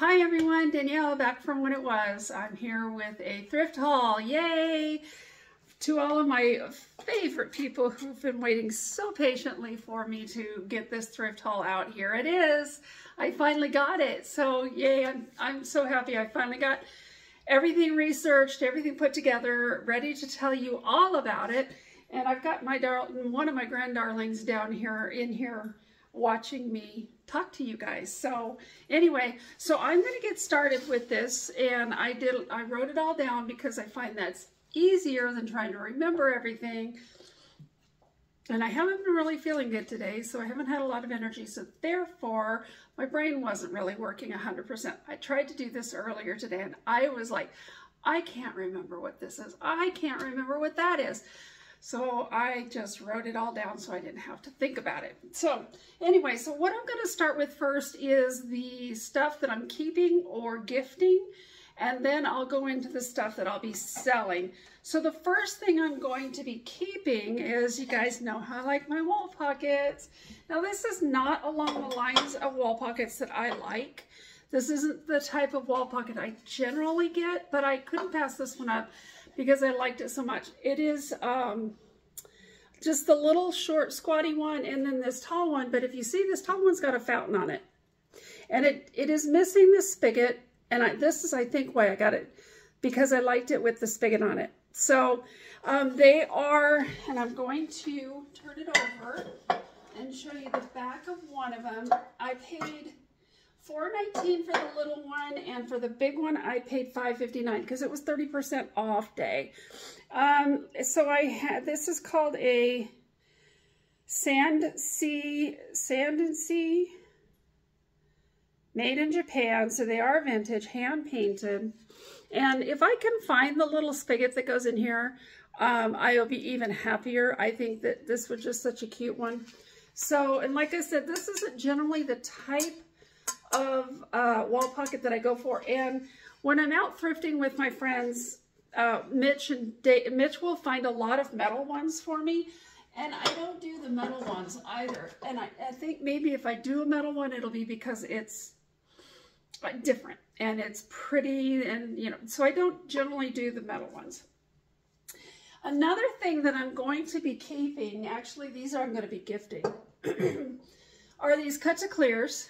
Hi everyone, Danielle back from when it was. I'm here with a thrift haul. Yay! To all of my favorite people who've been waiting so patiently for me to get this thrift haul out, here it is. I finally got it. So yay, I'm so happy I finally got everything researched, everything put together, ready to tell you all about it. And I've got my one of my grand darlings down here in here watching me talk to you guys. So anyway, so I'm going to get started with this, and I wrote it all down because I find that's easier than trying to remember everything. And I haven't been really feeling good today, so I haven't had a lot of energy, so therefore my brain wasn't really working 100%. I tried to do this earlier today and I was like, I can't remember what this is. I can't remember what that is. So I just wrote it all down so I didn't have to think about it. So anyway, so what I'm going to start with first is the stuff that I'm keeping or gifting, and then I'll go into the stuff that I'll be selling. So the first thing I'm going to be keeping is, you guys know how I like my wall pockets. Now this is not along the lines of wall pockets that I like. This isn't the type of wall pocket I generally get, but I couldn't pass this one up because I liked it so much. It is just the little short squatty one and then this tall one, but if you see, this tall one's got a fountain on it. And it is missing the spigot, and this is, I think, why I got it, because I liked it with the spigot on it. So they are, and I'm going to turn it over and show you the back of one of them. I paid $4.19 for the little one, and for the big one I paid $5.59 because it was 30% off day. So I had, this is called a Sand and Sea, made in Japan. So they are vintage, hand painted. And if I can find the little spigot that goes in here, I'll be even happier. I think that this was just such a cute one. So, and like I said, this isn't generally the type of wall pocket that I go for. And when I'm out thrifting with my friends, Mitch will find a lot of metal ones for me, and I don't do the metal ones either. And I think maybe if I do a metal one, it'll be because it's different and it's pretty, and you know, so I don't generally do the metal ones. Another thing that I'm going to be keeping, actually these I'm going to be gifting, are these cut to clears.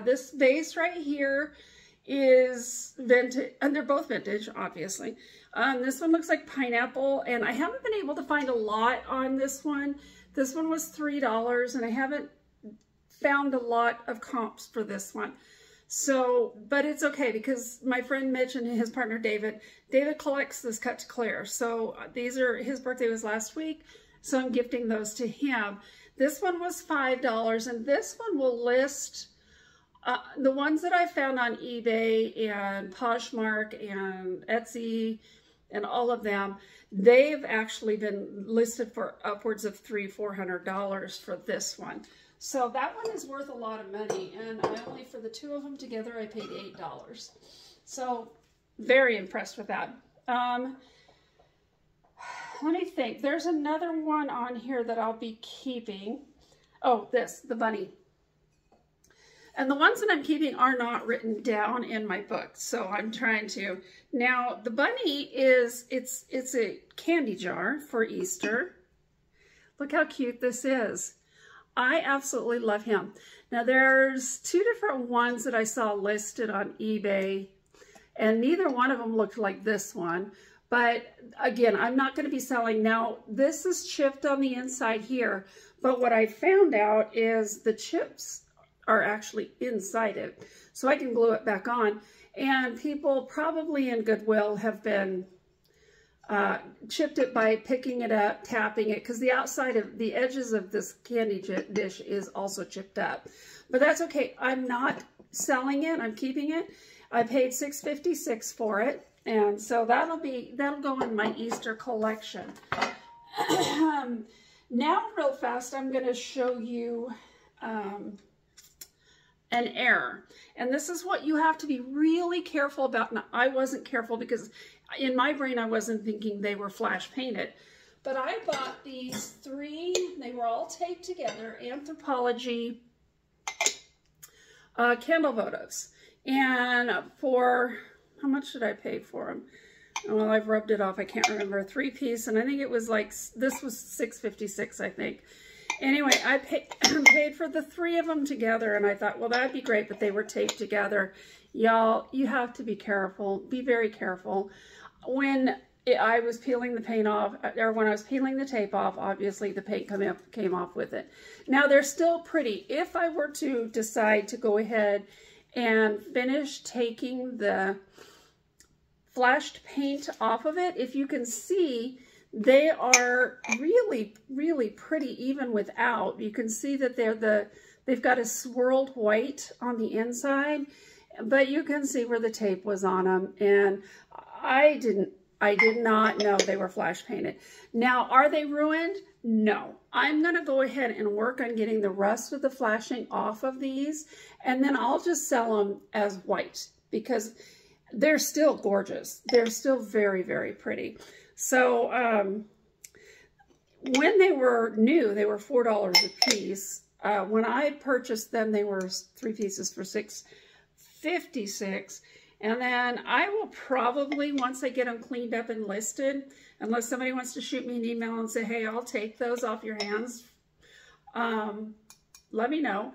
This vase right here is vintage, and they're both vintage, obviously. This one looks like pineapple, and I haven't been able to find a lot on this one. This one was $3, and I haven't found a lot of comps for this one. So, but it's okay because my friend Mitch and his partner David collects this cut to clear. So these are, his birthday was last week, so I'm gifting those to him. This one was $5, and this one will list the ones that I found on eBay and Poshmark and Etsy and all of them. They've actually been listed for upwards of $300–400 for this one. So that one is worth a lot of money, and for the two of them together, I paid $8. So very impressed with that. Let me think. There's another one on here that I'll be keeping. Oh, the bunny. And the ones that I'm keeping are not written down in my book, so I'm trying to. Now, the bunny is, it's a candy jar for Easter. Look how cute this is. I absolutely love him. Now, there's two different ones that I saw listed on eBay, and neither one of them looked like this one. But again, I'm not going to be selling. Now, this is chipped on the inside here, but what I found out is the chips are actually inside it, so I can glue it back on. And people probably in Goodwill have been chipped it by picking it up, tapping it, because the outside of the edges of this candy dish is also chipped up. But that's okay. I'm not selling it. I'm keeping it. I paid $6.56 for it, and so that'll go in my Easter collection. Now, real fast, I'm going to show you an error. And this is what you have to be really careful about. Now, I wasn't careful because in my brain I wasn't thinking they were flash painted. But I bought these three, they were all taped together, Anthropology candle votives. And for, how much did I pay for them? Well, I've rubbed it off. I can't remember. 3-piece, and I think it was like, this was $6.56, I think. Anyway, I paid for the 3 of them together, and I thought, well, that'd be great, but they were taped together. Y'all, you have to be careful. Be very careful. When I was peeling the paint off, or when I was peeling the tape off, obviously the paint came off with it. Now, they're still pretty. If I were to decide to go ahead and finish taking the flashed paint off of it, if you can see, they are really, really pretty even without. You can see that they've got a swirled white on the inside, but you can see where the tape was on them, and I did not know they were flash painted. Now, are they ruined? No. I'm going to go ahead and work on getting the rest of the flashing off of these, and then I'll just sell them as white because they're still gorgeous. They're still very, very pretty. So when they were new, they were $4 a piece. When I purchased them, they were 3 pieces for $6.56. And then I will probably, once I get them cleaned up and listed, unless somebody wants to shoot me an email and say, hey, I'll take those off your hands, let me know,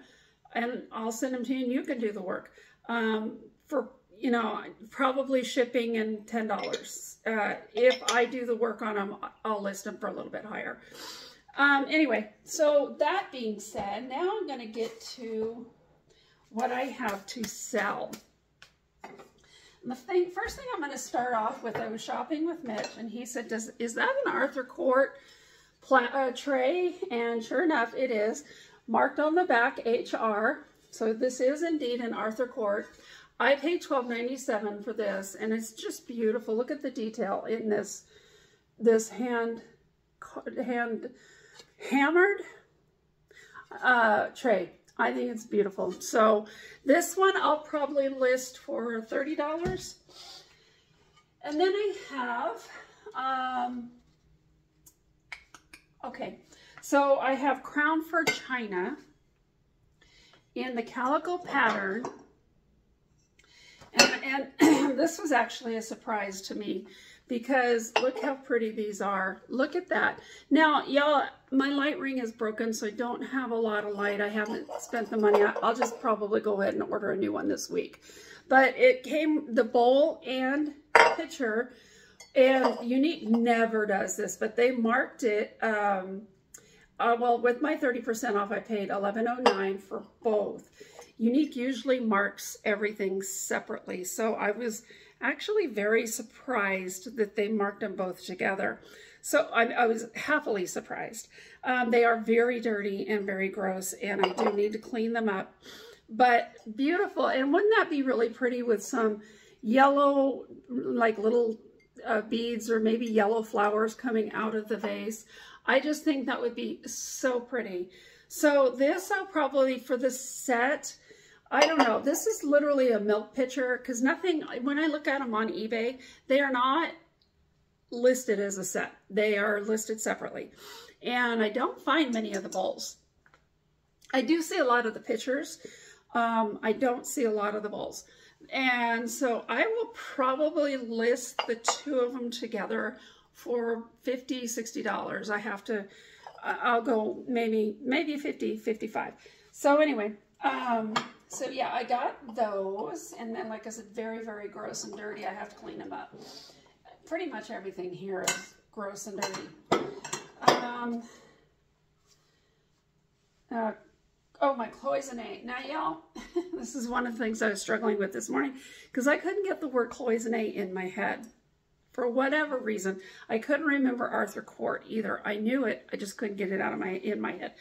and I'll send them to you and you can do the work. For, you know, probably shipping and $10. If I do the work on them, I'll list them for a little bit higher. Anyway, so that being said, now I'm going to get to what I have to sell. And the first thing I'm going to start off with, I was shopping with Mitch, and he said, is that an Arthur Court tray? And sure enough, it is. Marked on the back, HR. So this is indeed an Arthur Court. I paid $12.97 for this, and it's just beautiful. Look at the detail in this hand hammered tray. I think it's beautiful. So this one I'll probably list for $30. And then I have, okay, so I have Crown for China in the calico pattern. And this was actually a surprise to me because look how pretty these are. Look at that. Now, y'all, my light ring is broken, so I don't have a lot of light. I haven't spent the money. I'll just probably go ahead and order a new one this week. But it came, the bowl and pitcher, and Unique never does this, but they marked it, well, with my 30% off, I paid $11.09 for both. Unique usually marks everything separately, so I was actually very surprised that they marked them both together. So I was happily surprised. They are very dirty and very gross, and I do need to clean them up. But beautiful, and wouldn't that be really pretty with some yellow, like little beads or maybe yellow flowers coming out of the vase? I just think that would be so pretty. So this I'll probably, for the set, I don't know, this is literally a milk pitcher because nothing, when I look at them on eBay, they are not listed as a set. They are listed separately. And I don't find many of the bowls. I do see a lot of the pitchers. I don't see a lot of the bowls. And so I will probably list the 2 of them together for $50, $60. I have to, I'll go maybe 50, 55. So anyway, so yeah, I got those, and then like I said, very, very gross and dirty. I have to clean them up. Pretty much everything here is gross and dirty. Oh, my Cloisonne. Now, y'all, this is one of the things I was struggling with this morning because I couldn't get the word Cloisonne in my head. For whatever reason, I couldn't remember Arthur Court either. I knew it, I just couldn't get it out of in my head.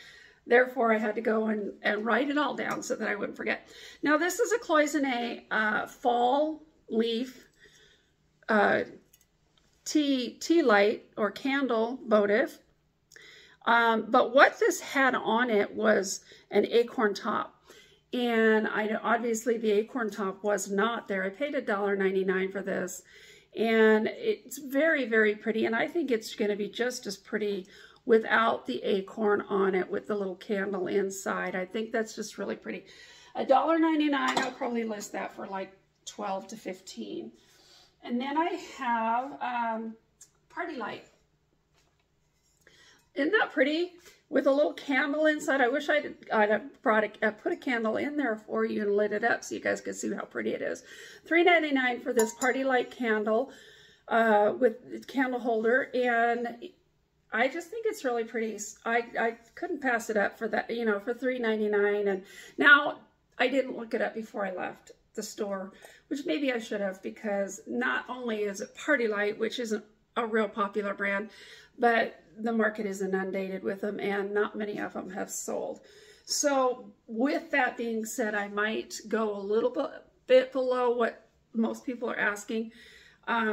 Therefore, I had to go and write it all down so that I wouldn't forget. Now, this is a Cloisonne fall leaf tea light or candle votive. But what this had on it was an acorn top. And obviously the acorn top was not there. I paid $1.99 for this. And it's very, very pretty. And I think it's going to be just as pretty without the acorn on it with the little candle inside. I think that's just really pretty. $1.99. I'll probably list that for like 12 to 15. And then I have Party Light. Isn't that pretty? With a little candle inside. I wish I'd put a candle in there for you and lit it up so you guys could see how pretty it is. $3.99 for this Party Light candle with candle holder, and I just think it's really pretty. I couldn't pass it up for that, you know, for $3.99. And now I didn't look it up before I left the store, which maybe I should have, because not only is it Party Light, which isn't a real popular brand, but the market is inundated with them, and not many of them have sold. So with that being said, I might go a little bit below what most people are asking,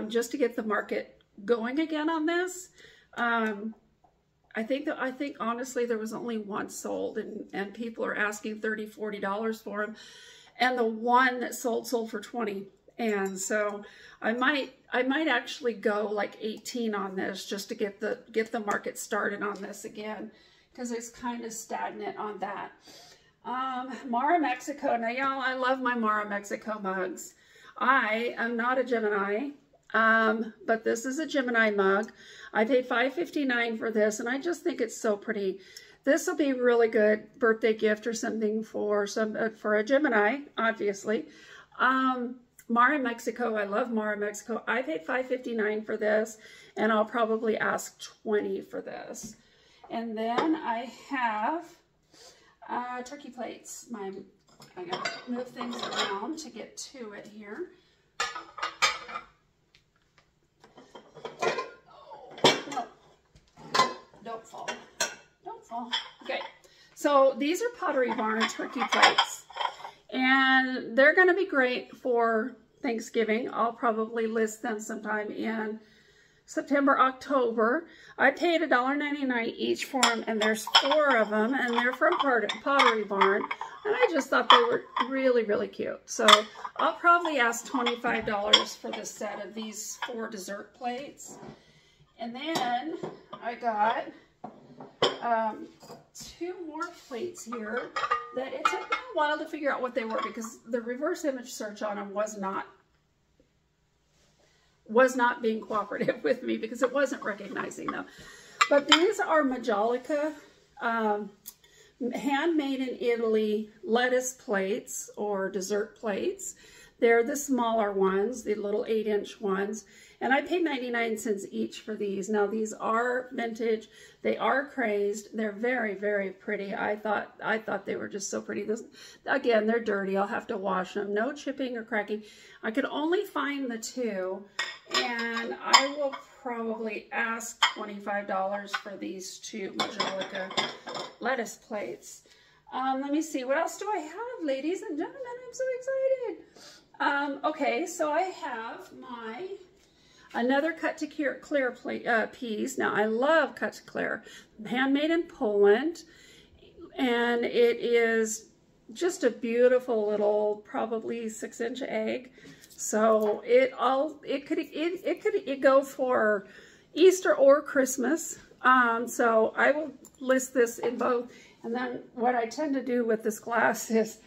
just to get the market going again on this. I think honestly there was only one sold, and people are asking $30, $40 for them, and the one that sold for $20. And so I might actually go like 18 on this, just to get the market started on this again, because it's kind of stagnant on that. Mara Mexico. Now y'all, I love my Mara Mexico mugs. I am not a Gemini, but this is a Gemini mug. I paid $5.59 for this, and I just think it's so pretty. This will be really good birthday gift or something for a Gemini, obviously. Mara Mexico, I love Mara Mexico. I paid $5.59 for this, and I'll probably ask $20 for this. And then I have turkey plates. I gotta move things around to get to it here. Oh, no. Don't fall. Don't fall. Okay, so these are Pottery Barn turkey plates, and they're going to be great for Thanksgiving. I'll probably list them sometime in September, October. I paid $1.99 each for them, and there's 4 of them, and they're from Pottery Barn, and I just thought they were really, really cute. So I'll probably ask $25 for the set of these 4 dessert plates. And then I got 2 more plates here that it took me a while to figure out what they were, because the reverse image search on them was not being cooperative with me, because it wasn't recognizing them. But these are Majolica handmade in Italy lettuce plates or dessert plates. They're the smaller ones, the little 8-inch ones, and I paid 99 cents each for these. Now these are vintage, they are crazed, they're very, very pretty. I thought they were just so pretty. This, again, they're dirty, I'll have to wash them. No chipping or cracking. I could only find the 2, and I will probably ask $25 for these 2 Majolica lettuce plates. Let me see, what else do I have, ladies and gentlemen? I'm so excited. Okay, so I have another cut to clear plate, piece. Now I love cut to clear, handmade in Poland, and it is just a beautiful little, probably 6-inch egg. So it could go for Easter or Christmas. So I will list this in both. And then what I tend to do with this glass is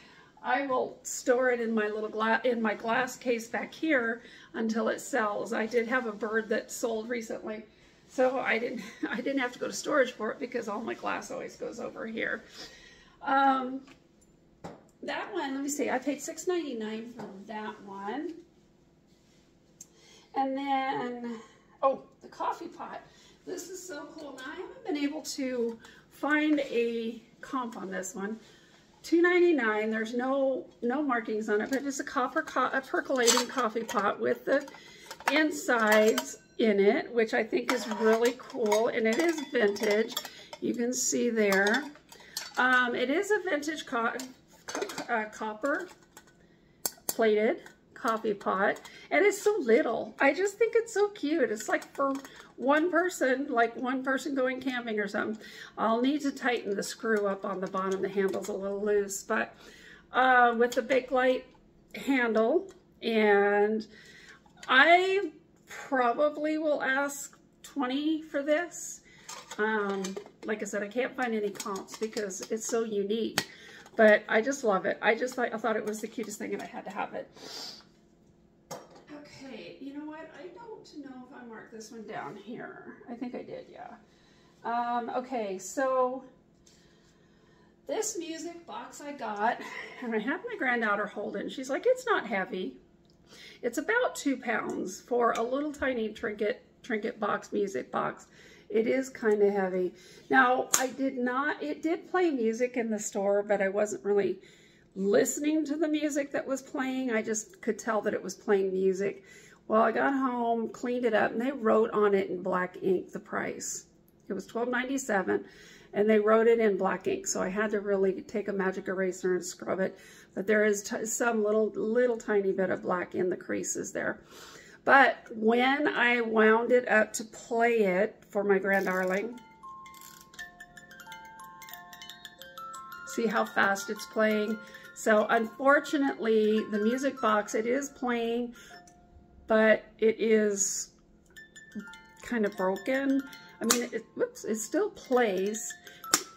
I will store it in my little glass case back here until it sells. I did have a bird that sold recently, so I didn't have to go to storage for it, because all my glass always goes over here. That one, let me see, I paid $6.99 for that one. And then, oh, the coffee pot. This is so cool. Now I haven't been able to find a comp on this one. $2.99. There's no markings on it, but it's a percolating coffee pot with the insides in it, which I think is really cool, and it is vintage. You can see there. It is a vintage copper plated coffee pot, and it's so little. I just think it's so cute. It's like for one person, like one person going camping or something. I'll need to tighten the screw up on the bottom. The handle's a little loose, but with the Bakelite handle, and I probably will ask $20 for this. Like I said, I can't find any comps because it's so unique. But I just love it. I thought it was the cutest thing and I had to have it. Okay, you know what? I don't know if I marked this one down here. I think I did, yeah. Okay, so this music box I got, and I had my granddaughter hold it, and she's like, it's not heavy. It's about 2 pounds for a little tiny trinket box, music box. It is kind of heavy. Now, it did play music in the store, but I wasn't really listening to the music that was playing. I just could tell that it was playing music. Well, I got home, cleaned it up, and they wrote on it in black ink the price. It was $12.97, and they wrote it in black ink, so I had to really take a magic eraser and scrub it. But there is some little tiny bit of black in the creases there. But when I wound it up to play it for my granddarling, see how fast it's playing? So unfortunately, the music box, it is playing, but it is kind of broken. I mean, it still plays,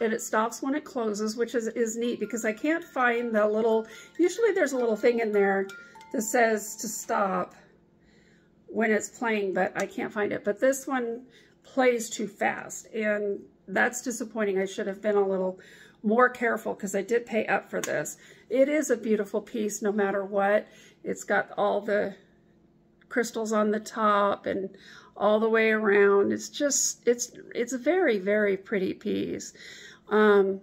and it stops when it closes, which is neat because I can't find the little, usually there's a little thing in there that says to stop when it's playing, but I can't find it. But this one plays too fast, and that's disappointing. I should have been a little more careful because I did pay up for this. It is a beautiful piece no matter what. It's got all the crystals on the top and all the way around. It's just, it's a very, very pretty piece. My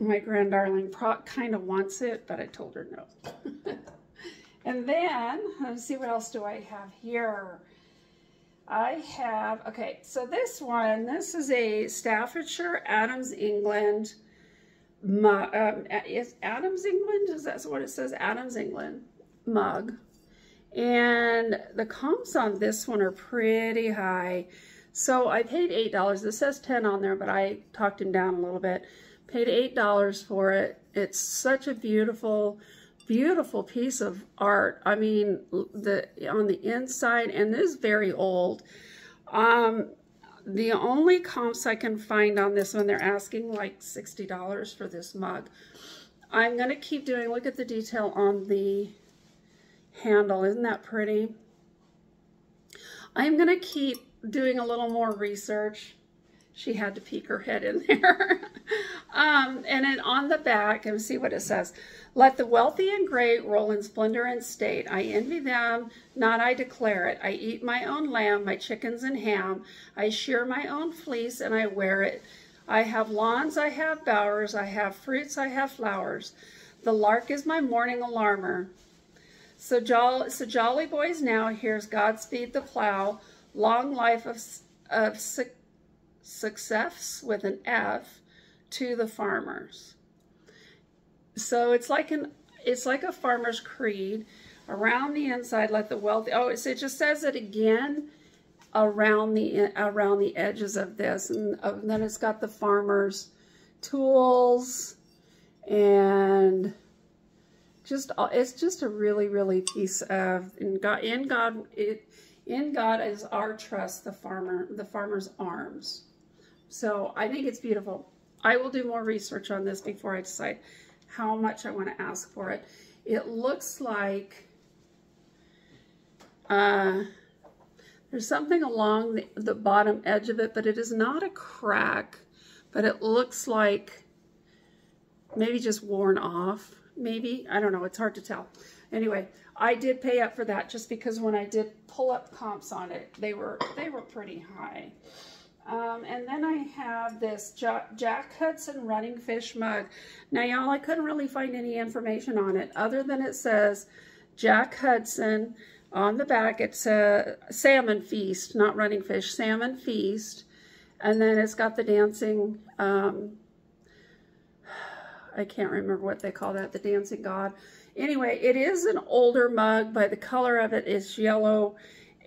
granddarling kind of wants it, but I told her no. And then, let's see, what else do I have here? I have, okay, so this is a Staffordshire, Adams, England, is Adams, England? Is that what it says? Adams, England mug. And the comps on this one are pretty high. So I paid $8. This says 10 on there, but I talked him down a little bit. Paid $8 for it. It's such a beautiful, beautiful piece of art. I mean, on the inside, and this is very old. The only comps I can find on this one, they're asking like $60 for this mug. I'm going to keep doing, look at the detail on the handle. Isn't that pretty? I'm going to keep doing a little more research. She had to peek her head in there. And then on the back, and see what it says. Let the wealthy and great roll in splendor and state. I envy them, not I declare it. I eat my own lamb, my chickens and ham. I shear my own fleece and I wear it. I have lawns, I have bowers, I have fruits, I have flowers. The lark is my morning alarmer. So jolly boys now, here's Godspeed the plow. Long life of success with an F to the farmers. So it's like a farmer's creed. Around the inside, let the wealthy. Oh, so it just says it again around the edges of this, and then it's got the farmer's tools, and it's just a really, really piece of in God is our trust, the farmer's arms. So I think it's beautiful. I will do more research on this before I decide how much I want to ask for it. It looks like there's something along the bottom edge of it, but it is not a crack, but it looks like maybe just worn off. Maybe, I don't know, it's hard to tell. Anyway, I did pay up for that just because when I did pull up comps on it, they were pretty high. And then I have this Jack Hudson running fish mug. Now, y'all, I couldn't really find any information on it other than it says Jack Hudson. On the back, it's a salmon feast, not running fish, salmon feast. And then it's got the dancing, I can't remember what they call that, the dancing god. Anyway, it is an older mug, but the color of it is yellow.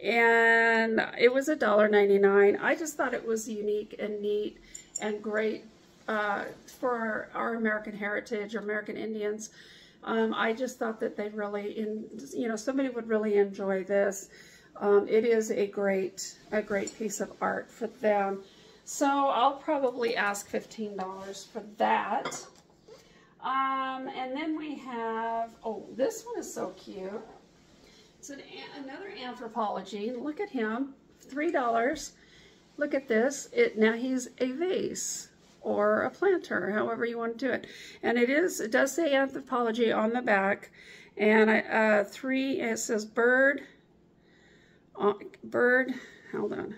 And it was $1.99. I just thought it was unique and neat and great for our American heritage, or American Indians. I just thought that they really, somebody would really enjoy this. It is a great piece of art for them. So I'll probably ask $15 for that. And then we have, oh, this one is so cute. It's another Anthropology. Look at him, $3. Look at this. Now he's a vase or a planter, however you want to do it. And it does say Anthropology on the back. And it says bird, hold on.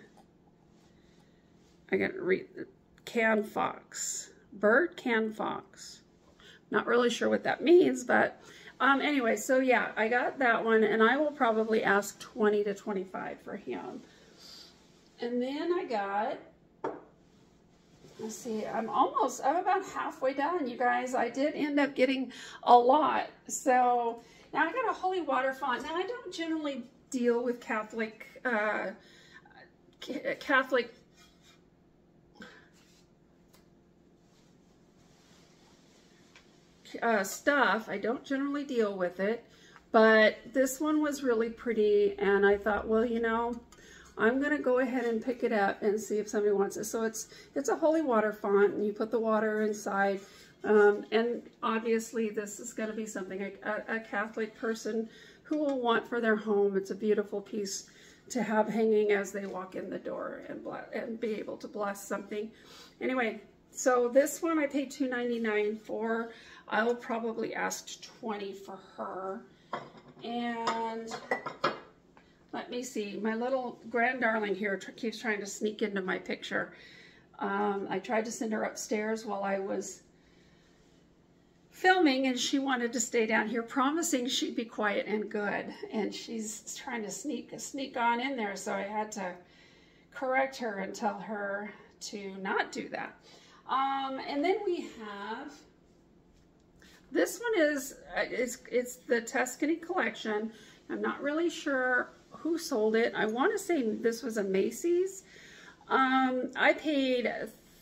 I got to read, can fox, bird can fox. Not really sure what that means, but anyway, so yeah, I got that one, and I will probably ask $20 to $25 for him. And then I got, let's see, I'm about halfway done, you guys. I did end up getting a lot. So now I got a holy water font. Now I don't generally deal with Catholic stuff. I don't generally deal with it, but this one was really pretty, and I thought, well, you know, I'm gonna go ahead and pick it up and see if somebody wants it. So it's a holy water font, and you put the water inside, and obviously this is going to be something a Catholic person who will want for their home. It's a beautiful piece to have hanging as they walk in the door and be able to bless something. Anyway, so this one I paid $2.99 for. I will probably ask $20 for her. And let me see, my little grand darling here keeps trying to sneak into my picture. I tried to send her upstairs while I was filming, and she wanted to stay down here, promising she'd be quiet and good. And she's trying to sneak on in there, so I had to correct her and tell her to not do that. And then we have, this one is, it's the Tuscany collection. I'm not really sure who sold it. I want to say this was a Macy's. I paid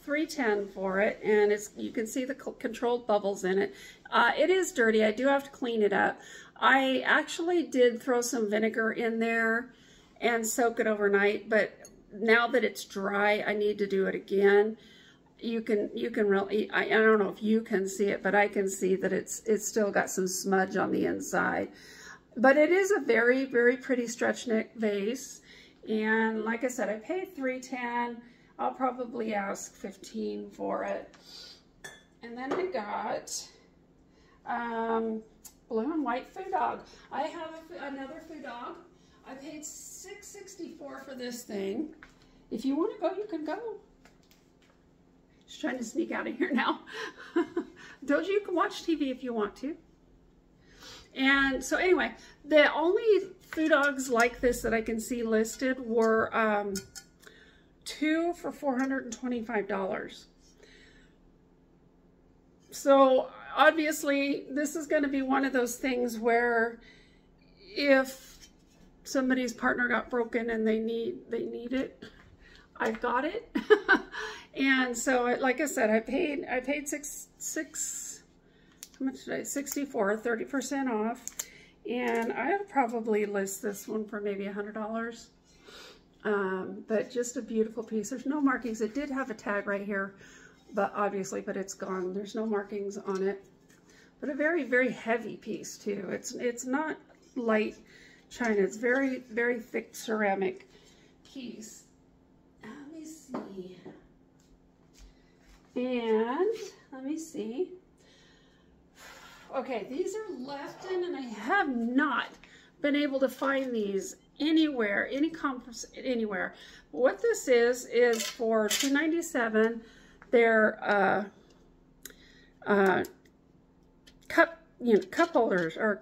$3.10 for it, and you can see the controlled bubbles in it. It is dirty. I do have to clean it up. I actually did throw some vinegar in there and soak it overnight, but now that it's dry, I need to do it again. You can really, I don't know if you can see it, but I can see that it's still got some smudge on the inside. But it is a very, very pretty stretch neck vase. And like I said, I paid $3.10. I'll probably ask $15 for it. And then I got blue and white Foo Dog. I have another Foo Dog. I paid $6.64 for this thing. If you want to go, you can go. She's trying to sneak out of here now. Told you can watch TV if you want to. And so anyway, the only Foo Dogs like this that I can see listed were 2 for $425. So obviously this is going to be one of those things where if somebody's partner got broken and they need it, I've got it. And so like I said, I paid how much did I? $64, 30% off. And I'll probably list this one for maybe $100. But just a beautiful piece. There's no markings. It did have a tag right here, but it's gone. There's no markings on it. But a very, very heavy piece too. It's not light china. It's very, very thick ceramic piece. Let me see. And let me see. Okay, these are left in, and I have not been able to find these anywhere, any conference, anywhere. What this is for $2.97. They're cup holders, or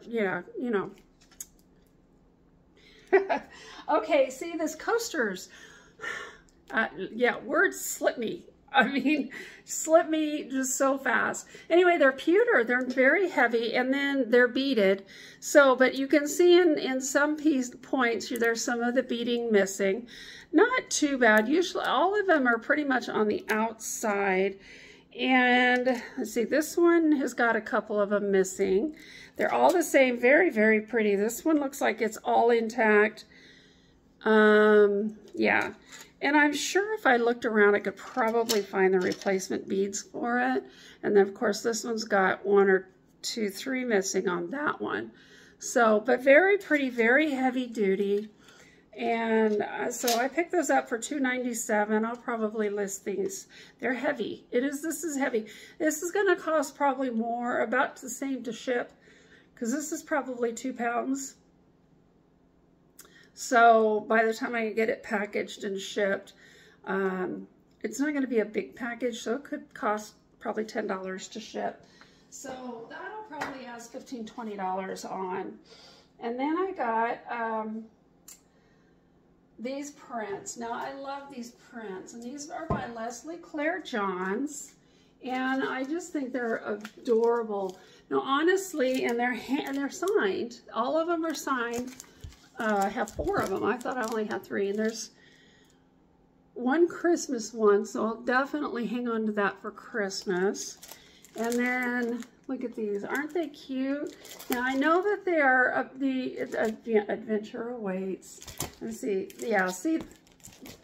Okay, see this coasters. Yeah, words slip me. I mean, slip me just so fast. Anyway, they're pewter. They're very heavy, and then they're beaded. So, but you can see in some points, there's some of the beading missing. Not too bad. Usually, all of them are pretty much on the outside. And let's see, this one has got a couple of them missing. They're all the same. Very, very pretty. This one looks like it's all intact. Yeah. And I'm sure if I looked around, I could probably find the replacement beads for it. And then, of course, this one's got 1 or 2, 3 missing on that one. So, but very pretty, very heavy duty. And so I picked those up for $2.97. I'll probably list these. They're heavy. This is heavy. This is going to cost probably more, about the same to ship, because this is probably 2 pounds. So by the time I get it packaged and shipped, it's not going to be a big package, so it could cost probably $10 to ship. So that'll probably ask $15, $20 on. And then I got these prints. Now I love these prints, and these are by Leslie Claire Johns, and I just think they're adorable. Now honestly, and they're signed. All of them are signed. I have 4 of them. I thought I only had 3, and there's one Christmas one, so I'll definitely hang on to that for Christmas. And then look at these. Aren't they cute? Now I know that they are the adventure awaits. Let's see. Yeah, see, a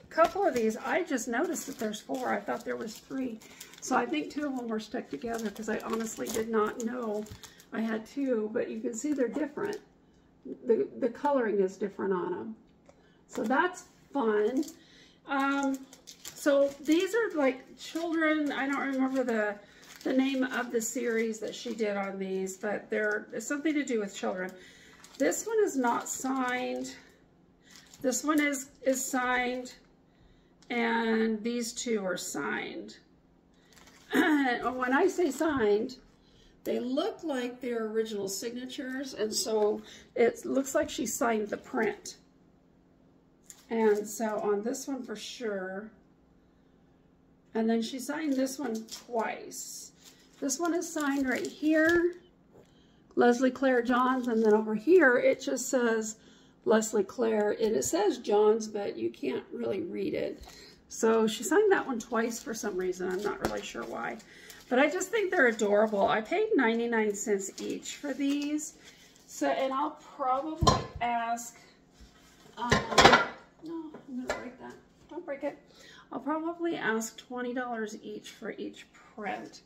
couple of these, I just noticed that there's 4. I thought there was 3. So I think 2 of them were stuck together because I honestly did not know I had 2, but you can see they're different. The coloring is different on them. So that's fun. So these are like children. I don't remember the name of the series that she did on these, but it's something to do with children. This one is not signed. This one is signed, and these 2 are signed. When I say signed, they look like their original signatures, and so it looks like she signed the print. And so on this one for sure. And then she signed this one twice. This one is signed right here, Leslie Claire Johns, and then over here it just says Leslie Claire, and it says Johns, but you can't really read it. So she signed that one twice for some reason. I'm not really sure why. But I just think they're adorable. I paid 99 cents each for these. So, and I'll probably ask, no, I'm gonna break that. Don't break it. I'll probably ask $20 each for each print.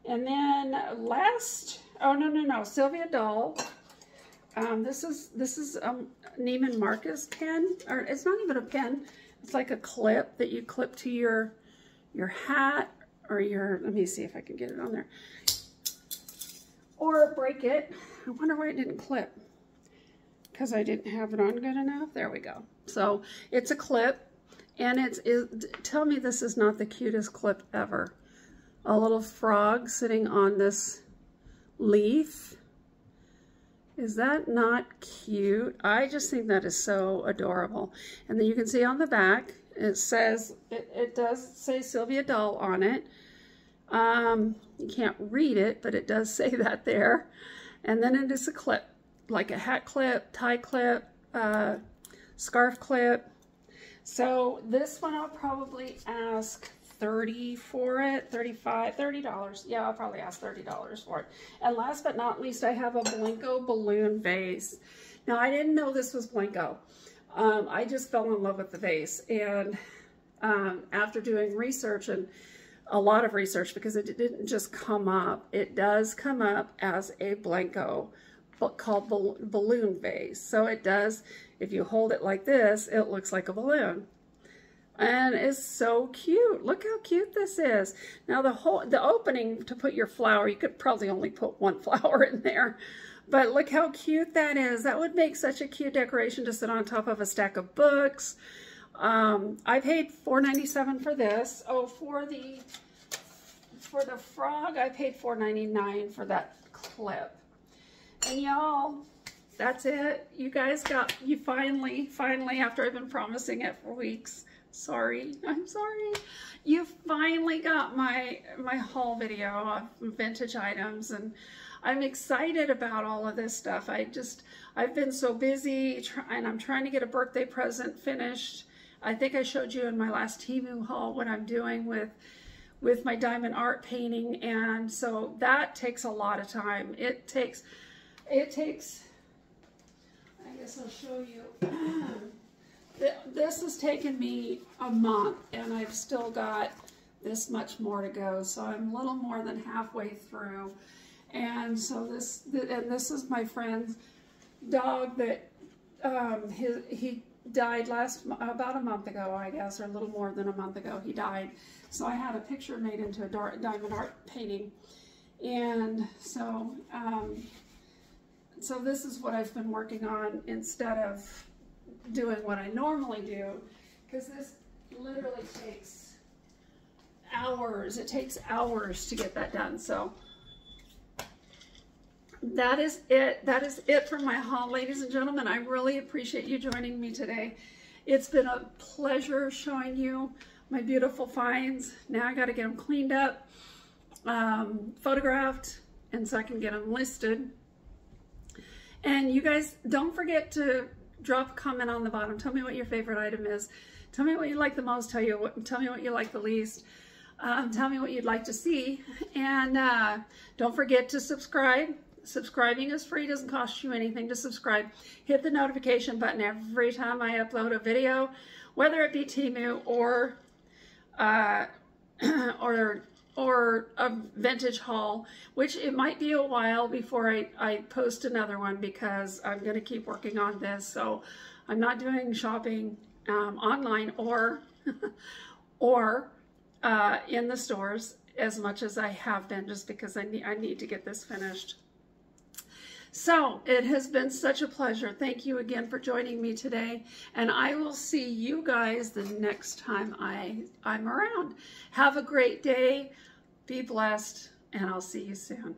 And then no, Sylvia Dahl. This is Neiman Marcus pen, or it's not even a pen. It's like a clip that you clip to your hat, or let me see if I can get it on there, or break it. I wonder why it didn't clip, because I didn't have it on good enough. There we go. So it's a clip, and tell me this is not the cutest clip ever. A little frog sitting on this leaf. Is that not cute? I just think that is so adorable. And then you can see on the back, it says, it does say Sylvia Dahl on it. You can't read it, but it does say that there. And then it is a clip, like a hat clip, tie clip, scarf clip. So this one I'll probably ask $30 for it, $30. Yeah, I'll probably ask $30 for it. And last but not least, I have a Blanco balloon vase. Now, I didn't know this was Blanco. I just fell in love with the vase. And after doing research, and a lot of research, because it didn't just come up, it does come up as a Blanco called balloon vase. So it does, if you hold it like this, it looks like a balloon. And it's so cute. Look how cute this is. Now the opening to put your flower, you could probably only put 1 flower in there. But look how cute that is. That would make such a cute decoration to sit on top of a stack of books. I paid $4.97 for this. Oh, for the frog, I paid $4.99 for that clip. And y'all, that's it. You guys you finally, after I've been promising it for weeks. Sorry, I'm sorry. You finally got my haul video of vintage items, and I'm excited about all of this stuff. I've been so busy, and I'm trying to get a birthday present finished. I think I showed you in my last Temu haul what I'm doing with my diamond art painting, and so that takes a lot of time. It takes, I guess I'll show you. this has taken me a month, and I've still got this much more to go. So I'm a little more than halfway through. And so this is my friend's dog that he died about a month ago, I guess, or a little more than a month ago. He died. So I had a picture made into a diamond art painting, and so so this is what I've been working on instead of doing what I normally do, because this literally takes hours. It takes hours to get that done. So that is it. That is it for my haul, ladies and gentlemen. I really appreciate you joining me today. It's been a pleasure showing you my beautiful finds. Now I got to get them cleaned up, photographed, and so I can get them listed. And you guys, don't forget to drop a comment on the bottom. Tell me what your favorite item is. Tell me what you like the most. Tell me what you like the least. Tell me what you'd like to see. And don't forget to subscribe. Subscribing is free, doesn't cost you anything to subscribe. Hit the notification button every time I upload a video, whether it be Temu or a vintage haul, which it might be a while before I post another one, because I'm going to keep working on this. So I'm not doing shopping online or in the stores as much as I have been, just because I need to get this finished. So it has been such a pleasure. Thank you again for joining me today, and I will see you guys the next time I'm around. Have a great day, be blessed, and I'll see you soon.